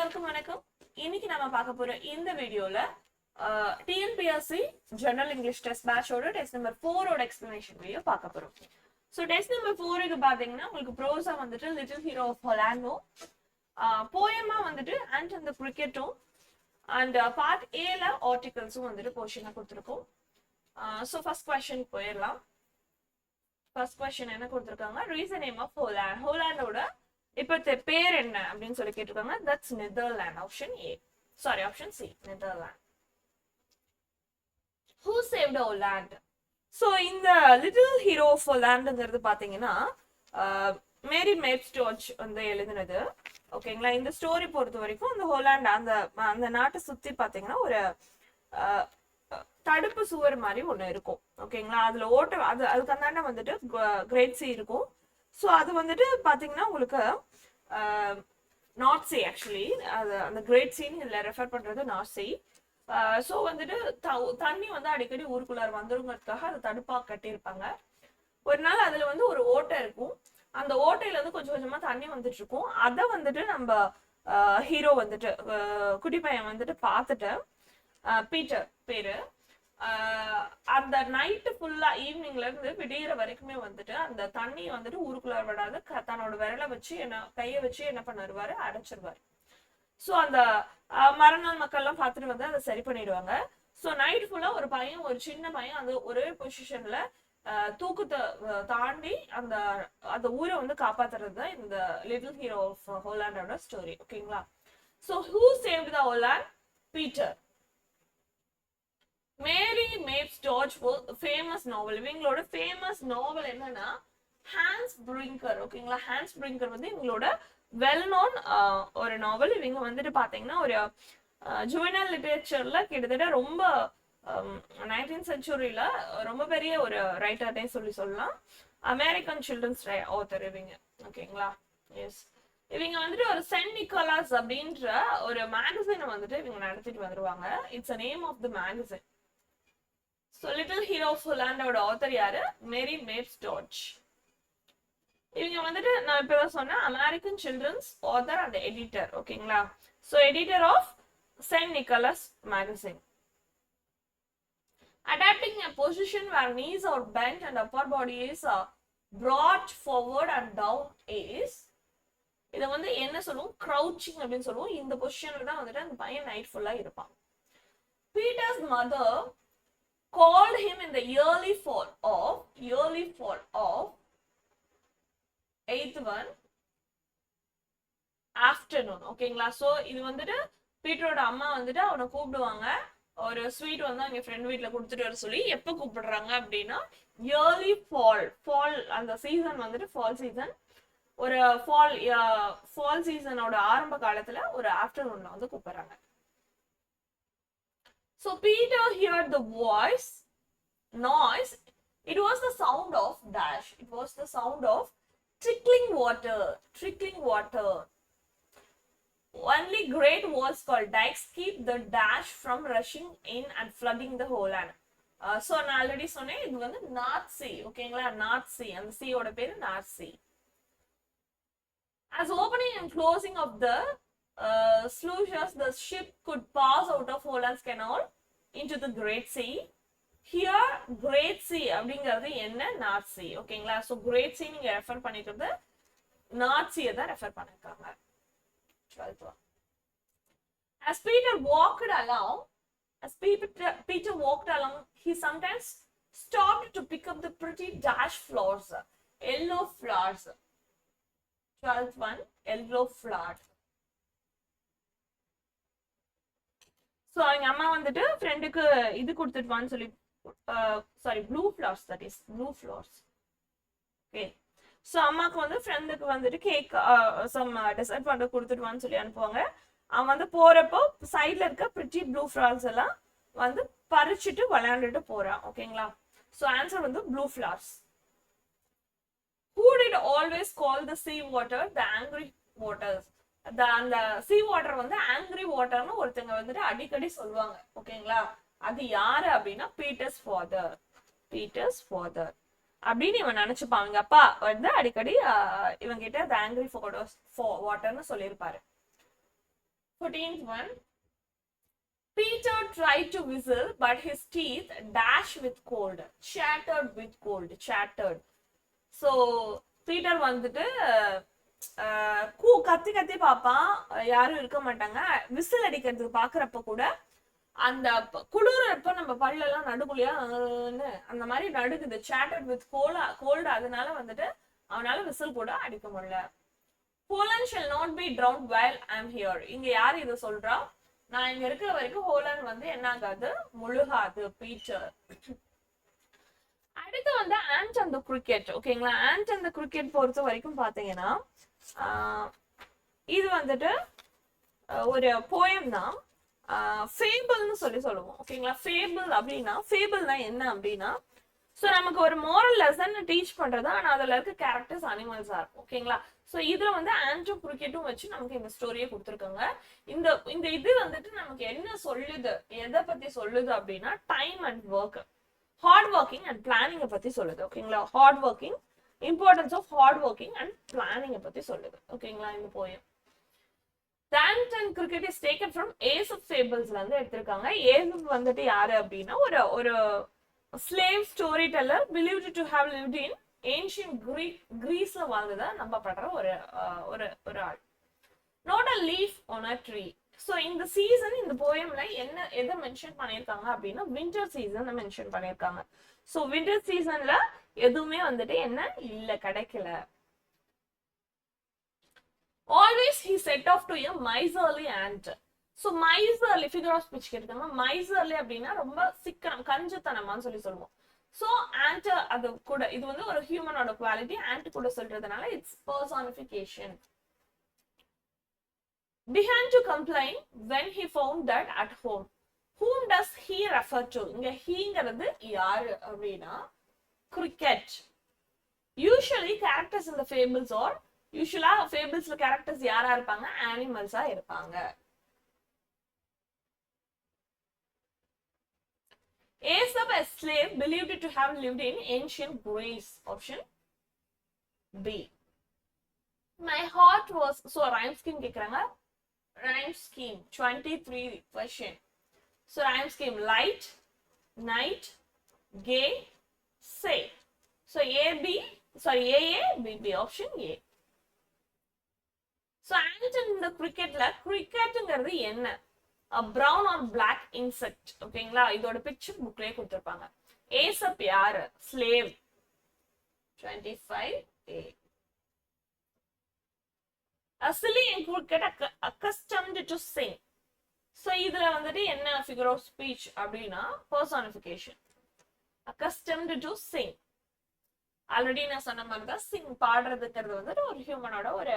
எல்லாருக்கும் வணக்கம். இன்னைக்கு நம்ம பார்க்க போற இந்த வீடியோல டிஎன்பிஎஸ்சி ஜெனரல் இங்கிலீஷ் டெஸ்ட் பேட்சோட டெஸ்ட் நம்பர் 4 ஓட எக்ஸ்பிளனேஷன் வீடியோ பார்க்க போறோம். ஸோ டெஸ்ட் நம்பர் 4க்கு பாத்தீங்கன்னா உங்களுக்கு ப்ரோஸா வந்துட்டு லிட்டில் ஹீரோ ஆஃப் ஹொலாண்டோ, போயமா வந்துட்டு அண்ட் அந்த கிரிக்கெட்டும், அண்ட் பார்ட் ஏல ஆர்டிகல்ஸும் வந்துட்டு போர்ஷனா கொடுத்துருக்கோம். ஸோ ஃபர்ஸ்ட் கொஸ்டின் போயிடலாம். ஃபர்ஸ்ட் கொஸ்டின் என்ன கொடுத்துருக்காங்க, ரீசன் நேம் ஆஃப் ஹோலாண்ட். ஹோலாண்டோட இப்ப பேர் என்ன அப்படின்னு சொல்லி கேட்டிருக்காங்க. That's Netherland. Option A, sorry option C, Netherland. Who saved Holland? So இந்த லிட்டில் ஹீரோ ஆஃப் ஹோலாண்ட்ங்கிறது பாத்தீங்கன்னா மேரி மேப்ஸ்டோச் வந்து எழுதினது. ஓகேங்களா. இந்த ஸ்டோரி பொறுத்த வரைக்கும் இந்த ஹோலாண்ட் அந்த நாட்டை சுத்தி பாத்தீங்கன்னா ஒரு தடுப்பு சுவர் மாதிரி ஒண்ணு இருக்கும். ஓகேங்களா. அதுல அதுக்கு அந்தாண்ட வந்துட்டு கிரேட் சி இருக்கும். ஸோ அது வந்துட்டு பாத்தீங்கன்னா உங்களுக்கு நார்த் சி, ஆக்சுவலி அது அந்த கிரேட் சீன்னு இதுல ரெஃபர் பண்றது நார்த் சி. ஸோ வந்துட்டு தண்ணி வந்து அடிக்கடி ஊருக்குள்ளார வந்துருங்கிறதுக்காக அதை தடுப்பா கட்டியிருப்பாங்க. ஒரு நாள் அதுல வந்து ஒரு ஓட்டை இருக்கும். அந்த ஓட்டையில வந்து கொஞ்சம் கொஞ்சமா தண்ணி வந்துட்டு இருக்கும். அதை வந்துட்டு நம்ம ஹீரோ வந்துட்டு குட்டி பையன் வந்துட்டு பார்த்துட்டு, பீட்டர் பேரு, அந்த நைட்டு ஃபுல்லா ஈவினிங்ல இருந்து விடிகிற வரைக்குமே வந்துட்டு அந்த தண்ணி வந்துட்டு ஊருக்குள்ளார விடாது தன்னோட விரலை வச்சு கையை வச்சு என்ன பண்ணிருவாரு, அடைச்சிருவாரு. ஸோ அந்த மறுநாள் மக்கள் எல்லாம் பார்த்துட்டு வந்து அதை சரி பண்ணிடுவாங்க. ஸோ நைட் ஃபுல்லா ஒரு சின்ன பையன் அந்த ஒரே பொசிஷன்ல தூக்கத்தை தாண்டி அந்த ஊரை வந்து காப்பாத்துறது தான் இந்த லிட்டில் ஹீரோ ஆஃப் ஹோலாண்டோட ஸ்டோரி. ஓகேங்களா. So who saved the Holland? Peter. Mary Mapes Dodge famous novel. இவங்களோட ஃபேமஸ் நாவல் என்னன்னா ஹான்ஸ் பிரிங்கர். ஓகேங்களா. ஹான்ஸ் பிரிங்கர் வந்து இவங்களோட வெல் நோன் ஒரு நாவல். இவங்க வந்துட்டு பாத்தீங்கன்னா ஒரு ஜுவனல் லிட்டரேச்சர்ல கிட்டத்தட்ட ரொம்ப 19th செஞ்சுரியில ரொம்ப பெரிய ஒரு ரைட்டர்னே சொல்லலாம். அமெரிக்கன் சில்ட்ரன்ஸ் ஆத்தர் இவங்க. ஓகேங்களா. எஸ், இவங்க வந்துட்டு ஒரு சென்ட் நிக்கோலாஸ் அப்படின்ற ஒரு மேகசினை வந்துட்டு இவங்க நடத்திட்டு வந்துருவாங்க. It's a name of the magazine. So Little Hero of Holland ஓட ஆத்தர் யாரு? Mary Mapes Dodge. இவங்க வந்துட்டு நான் இப்பதான் சொன்னேன் American children's author and editor. ஓகேங்களா. So editor of Saint Nicholas magazine. Adapting a position where knees are bent and upper body is brought forward and down is, இத வந்து என்ன சொல்லுவோம், crouching அப்படின்னு சொல்லுவோம். இந்த பொசிஷன்ல தான் வந்துட்டு அந்த பையன் நைட் ஃபுல்லா இருப்பான். Peter's mother called him in the early fall of 8th one afternoon. ஓகேங்களா. சோ இது வந்துட்டு பீட்டரோட அம்மா வந்துட்டு அவனை கூப்பிடுவாங்க. ஒரு ஸ்வீட் வந்து அவங்க ஃப்ரெண்ட் வீட்டுல கொடுத்துட்டு வர சொல்லி எப்ப கூப்பிடுறாங்க அப்படின்னா ஏர்லி ஃபால் அந்த சீசன் வந்துட்டு ஃபால் சீசன். ஒரு ஃபால் சீசனோட ஆரம்ப காலத்துல ஒரு ஆஃப்டர்நூன்ல வந்து கூப்பிடுறாங்க. So Peter heard the noise. It was the sound of dash. It was the sound of trickling water. Only great walls called dikes keep the dash from rushing in and flooding the whole land. So நான் already சொன்னேன் இது வந்து north C. ஓகேங்களா. North C, அந்த சீயோட பேரு north C. As opening and closing of the sluices, the ship could pass out of Holland's canal into the Great Sea. Here Great Sea அப்படிங்கிறது என்ன? North C. ஓகேங்களா. So Great Sea நீங்க refer பண்ணிக்கிறது north சீயை தான் refer பண்ணிருக்காங்க. 12th one. As Peter walked along, he sometimes stopped to pick up the pretty dash flowers, yellow flowers. 12th one, yellow flowers. So அவங்க அம்மா வந்துட்டு ஃப்ரெண்டுக்கு இது கொடுத்துட்டுவான்னு சொல்லி, sorry blue flowers, that is blue flowers. Okay. So அம்மாவுக்கு வந்து ஃப்ரெண்டுக்கு வந்துட்டு கேக் சம் டெசர்ட் பண்ண கொடுத்துட்டுவான்னு சொல்லி அனுப்புவாங்க. அவன் வந்து போறப்போ சைட்ல இருக்க பிரிட்டி ப்ளூ ஃப்ளவர்ஸ் எல்லாம் வந்து பறிச்சுட்டு விளையாண்டுட்டு போறான். ஓகேங்களா. ஸோ ஆன்சர் வந்து blue flowers. Who did always call the sea water the angry waters? அந்த சீ வாட்டர் வந்து ஆங்கிரி வாட்டர்னு ஒருத்தங்க வந்துட்டு அடிக்கடி சொல்லுவாங்க. ஓகேங்களா. அது யாரு அப்படின்னா பீட்டர்ஸ் ஃபாதர் அப்படின்னு இவன் நினைச்சுப்பாங்க. அப்பா வந்து அடிக்கடி இவங்க கிட்ட ஆங்கிரி வாட்டர்னு சொல்லியிருப்பாரு. 14th one. Peter tried to whistle, but his teeth dashed with cold. Shattered with cold. Shattered. So, Peter வந்துட்டு கத்தி கத்தி பாப்பான், யாரும் இருக்க மாட்டாங்க. விசில் அடிக்கிறதுக்கு பாக்குறப்ப கூட அந்த குளிரப்ப நம்ம பல்லெல்லாம் நடுக்குள்ளையா அந்த மாதிரி நடுக்குது. Chartered with gold. அதனால வந்துட்டு அவனால விசில் கூட அடிக்க முடியல. Holland shall not be drowned while I am here. இங்க யாரு இதை சொல்றா? நான் இங்க இருக்கிற வரைக்கும் ஹோலண்ட் வந்து என்ன ஆகாது, முழுகாது. பீட்டர். அடுத்து வந்து ஆண்ட் அண்ட் கிரிக்கெட். ஓகேங்களா? ஆண்ட் அண்ட் கிரிக்கெட் பொறுத்த வரைக்கும் பாத்தீங்கன்னா இது வந்துட்டு ஒரு போயம் தான். ஃபேபிள்னு சொல்லுவோம். ஓகேங்களா? ஃபேபிள் அப்படின்னா, ஃபேபிள்னா என்ன அப்படின்னா, ஸோ நமக்கு ஒரு மோரல் லெசன் டீச் பண்றது, ஆனா அதுல இருக்க கேரக்டர்ஸ் அனிமல்ஸா இருக்கும். ஓகேங்களா? ஸோ இதுல வந்து ஆண்ட்டும் கிரிக்கெட்டும் வச்சு நமக்கு இந்த ஸ்டோரியை கொடுத்துருக்காங்க. இந்த இது வந்துட்டு நமக்கு என்ன சொல்லுது, எதை பத்தி சொல்லுது அப்படின்னா, time and work, hard working and பிளானிங்கை பத்தி சொல்லுது. ஓகேங்களா? Hard working, importance of hard working and பிளானிங்கை பத்தி சொல்லுது. ஓகேங்களா? இந்த poem. Ant and cricket is taken from Aesop fables ல இருந்து எடுத்திருக்காங்க. Aesop வந்துட்டு யாரு அப்படின்னா ஒரு slave storyteller believed to have lived in ancient Greece வாழ்ந்ததா நம்பப்படுற ஒரு ஆள். Not a leaf on a tree. So இந்த சீசன், இந்த போயம்ல என்ன எதை மென்ஷன் பண்ணிருக்காங்க அப்படின்னா வின்டர் சீசன் மென்ஷன் பண்ணிருக்காங்க. ஸோ வின்டர் சீசன்ல எதுவுமே வந்துட்டு என்ன இல்ல, கிடைக்கல. Always he set off to a miserly ant. So miserly figure of speech கேட்டாங்க. miserly அப்படின்னா ரொம்ப சிக்கனம், கஞ்சத்தனமான்னு சொல்லுவோம். So ant அது கூட இது வந்து ஒரு ஹியூமனோட குவாலிட்டி, ant கூட சொல்றதுனால it's personification. Began to complain when he found that at home. Whom does he refer to? இங்க heங்கிறது யாரு அப்படின்னா cricket. Usually characters in the fables are யூஸ்வலா ஃபேபிள்ஸ்ல கேரக்டர்ஸ் யாரா இருப்பாங்க, அனிமல்ஸா இருப்பாங்க. Aesop, a slave believed to have lived in ancient Greece. Option B. My heart was, so rhyme scheme கேக்குறாங்க. Rhyme scheme 23 question. So rhyme scheme light, night, gay, say. So AA, B. Option A. So ant in the cricketல cricketங்கிறது என்ன? a brown or black insect. ஓகேங்களா? இதோட picture புக்லயே கொடுத்திருப்பாங்க. Aesop யாரு? slave. 25A. a silly and cricket accustomed to sing. So இதுல வந்துட்டு என்ன figure of speech அப்படின்னா personification. accustomed to sing. Already நான் சொன்ன மாதிரி தான் சிங் பாடுறதுங்கிறது வந்துட்டு ஒரு ஹியூமனோட ஒரு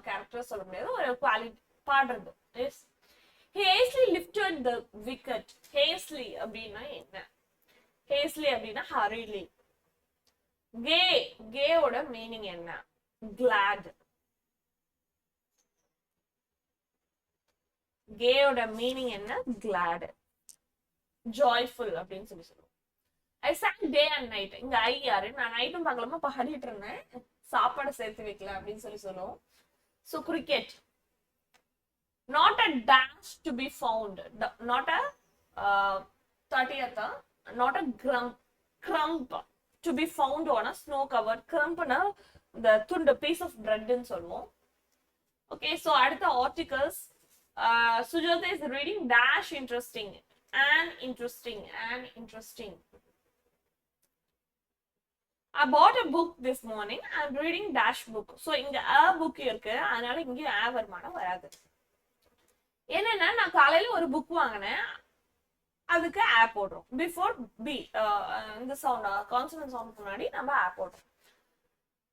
கேரக்டர் சொல்ல முடியாது, ஒரு குவாலிட்டி பாடுறது. ஹேஸ்லி லிஃப்டட் தி விக்கெட். ஹேஸ்லி அப்படின்னா என்ன? ஹேஸ்லி அப்படின்னா ஹரிலி. கேயோட மீனிங் என்ன? கிளாட். கேயோட மீனிங் என்ன? கிளாட், ஜாய்ஃபுல் அப்படின்னு சொல்லுவோம். I sang day and night. இங்க ஐ யாரு? நான் நைட்டும் பார்க்கலாமா பாடிட்டு இருந்தேன், சாப்பாடு சேர்த்து வைக்கல அப்படின்னு சொல்லுவோம். So cricket, not a dash to be found, not a 30th, not a crump to be found on a snow covered. Crumpna the துண்டு piece of bread ன்னு சொல்லுவோம். Okay, so அடுத்த articles. Sujata is reading dash interesting and interesting. I bought a book this morning. I'm reading dash book. So இங்க a book இருக்கு, அதனால இங்க a வருமானம் வராது. என்னன்னா நான் காலையில ஒரு புக் வாங்கினேன், அதுக்கு a போடுறோம். பிஃபோர் b இந்த சவுண்ட் கான்சனன்ட் சவுண்ட் முன்னாடி நம்ம a போடுறோம்.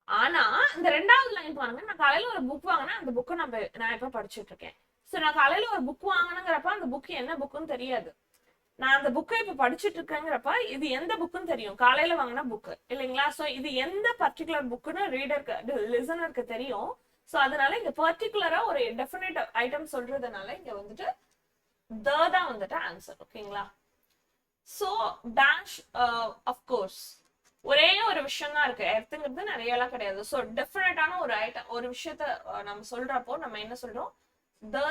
ஆனா இந்த ரெண்டாவது லைன் பாருங்க, நான் காலையில ஒரு புக் வாங்கினேன், அந்த புக்கை நான் இப்ப படிச்சுட்டு இருக்கேன். சோ நான் காலையில ஒரு புக் வாங்கினங்கிறப்ப அந்த புக் என்ன புக்குன்னு தெரியாது. நான் அந்த புக்கை இப்ப படிச்சுட்டு இருக்கேங்கிறப்ப இது எந்த புக்குன்னு தெரியும், காலையில வாங்கின புக்கு இல்லைங்களா? சோ இது எந்த பர்டிகுலர் புக்குன்னு ரீடருக்கு லிசனருக்கு தெரியும். சோ அதனால இங்க பர்டிகுலரா ஒரு டெஃபினட் ஐட்டம் சொல்றதுனால இங்க வந்துட்டு தான் வந்துட்டு ஆன்சர். ஓகேங்களா? சோ டேஷ் அஃப்கோர்ஸ் ஒரே ஒரு விஷயம் தான் இருக்கு, எர்த்துங்கிறது நிறைய எல்லாம் கிடையாது. ஸோ டெஃபினட்டான ஒரு ஐட்டம், ஒரு விஷயத்த நம்ம சொல்றப்போ நம்ம என்ன சொல்றோம்,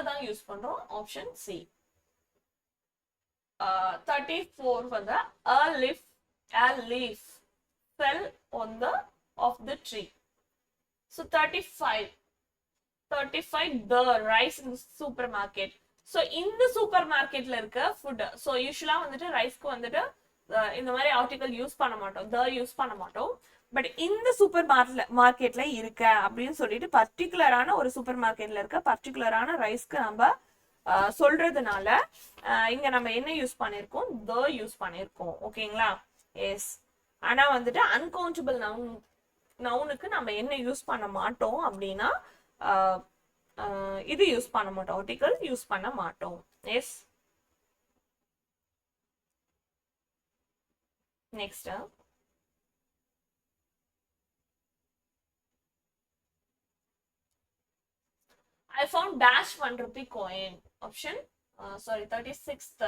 தான் யூஸ் பண்றோம். Option C. 34 வந்து a leaf fell on the of the tree. So 35 the rice in the supermarket. So இந்த சூப்பர் மார்க்கெட்ல இருக்க ஃபுட். ஸோ யூஸ்வலா வந்துட்டு ரைஸ்க்கு வந்துட்டு இந்த மாதிரி ஆர்டிகல் யூஸ் பண்ண மாட்டோம், யூஸ் பண்ண மாட்டோம். பட் இந்த சூப்பர் மார்க்கெட்ல இருக்க அப்படின்னு சொல்லிட்டு பர்டிகுலரான ஒரு சூப்பர் மார்க்கெட்ல இருக்க பர்டிகுலரான ரைஸ்க்கு நம்ம சொல்றதுனால இங்க நம்ம என்ன யூஸ் பண்ணிருக்கோம், யூஸ் பண்ணிருக்கோம். ஓகேங்களா? எஸ். ஆனா வந்துட்டு அன்கவுண்டபிள் நவுனுக்கு நம்ம என்ன யூஸ் பண்ண மாட்டோம் அப்படின்னா இது யூஸ் பண்ண மாட்டோம், ஆர்டிகல் யூஸ் பண்ண மாட்டோம். Yes. Next, I found dash 1 rupee coin. Option 36th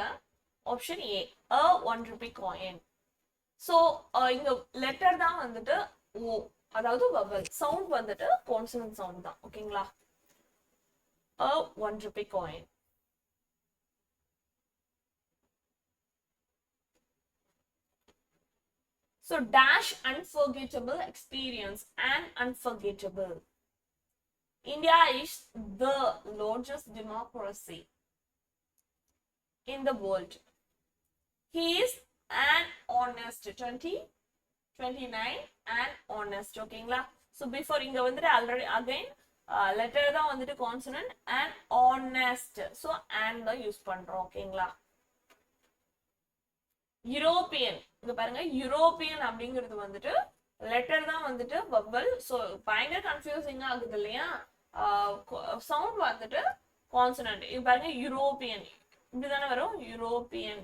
option A, a 1 rupee coin. So இங்க லெட்டர் தான் வந்துட்டு O, அதாவது vowel. சவுண்ட் வந்துட்டு consonant சவுண்ட் தான். ஓகேங்களா? a 1 rupee coin. So dash unforgettable experience and unforgettable. India is the largest democracy in the world. He is an honest 29 and honest. ஓகேங்களா? So before இங்க வந்துட்டு already again letter தான் வந்துட்டு consonant and honest. So and தான் use பண்றோம். ஓகேங்களா? European, இங்க பாருங்க, யூரோப்பியன் அப்படிங்கிறது வந்துட்டு லெட்டர் தான் வந்துட்டு வவல். ஸோ பயங்கர கன்ஃபியூசிங்கா ஆகுது இல்லையா? சவுண்ட் வந்துட்டு கான்சனன்ட். இது பாருங்க, யூரோப்பியன் இப்படிதானே வரும், யூரோப்பியன்.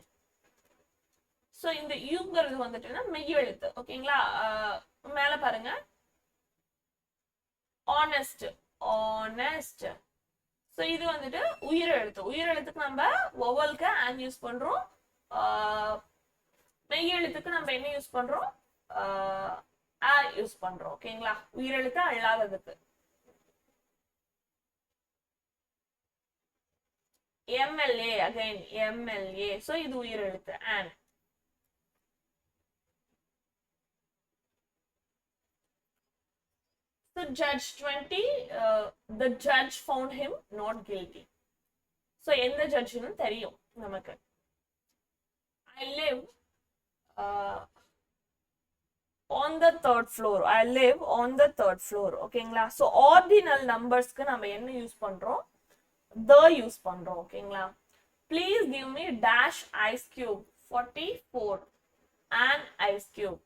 ஸோ இந்த யூங்கிறது வந்துட்டுன்னா மெய் எழுத்து. ஓகேங்களா? மேல பாருங்க, ஆனஸ்ட், ஆனஸ்ட். ஸோ இது வந்துட்டு உயிரெழுத்து. உயிரெழுத்துக்கு நம்ம வவலுக்கு and யூஸ் பண்றோம், மெய் எழுத்துக்கு நம்ம என்ன யூஸ் பண்றோம், யூஸ் பண்றோம். ஓகேங்களா? உயிரெழுத்து அல்லாததுக்கு. MLA, again MLA. ஸோ இது உயிரெழுத்து and. So judge 20, the judge found him not guilty. So எந்த ஜட்ஜ்னு தெரியும் நமக்கு. I live on the third floor. I live on the third floor. ஓகேங்களா? So ordinal numbersக்கு நம்ம என்ன யூஸ் பண்றோம், யூஸ் பண்றோம். ஓகேங்களா? Please give me dash ice cube. 44 an ice cube.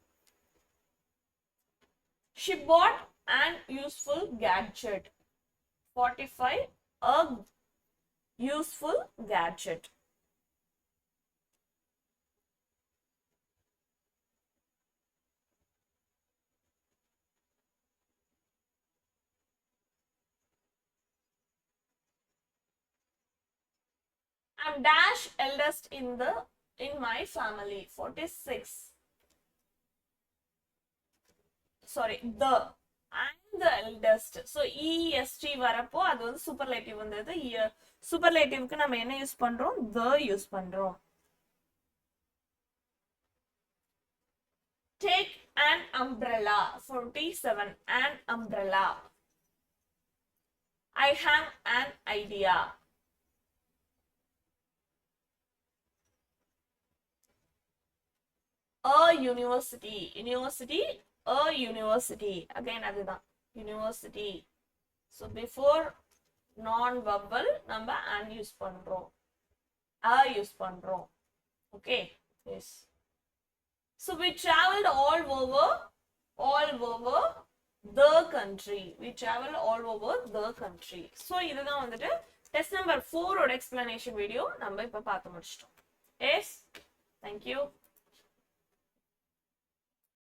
She bought an useful gadget. 45 a useful gadget. I'm dash eldest in my family. 46. Sorry, I'm the eldest. So est வரப்போ அது வந்து superlative வந்தது. சூப்பர்லேட்டிவ்க்கு நம்ம என்ன use பண்றோம், use பண்றோம். Take an umbrella. 47 an umbrella. I have an idea. A university. A university. Again அதுதான் university. So before non vowel நம்ம and யூஸ் பண்றோம், யூஸ் பண்றோம். Okay? Yes. So we traveled all over the country. We traveled all over the country. So இதுதான் வந்துட்டு test number 4 ஓட explanation video நம்ம இப்ப பார்த்து முடிச்சிட்டோம். Yes? Thank you.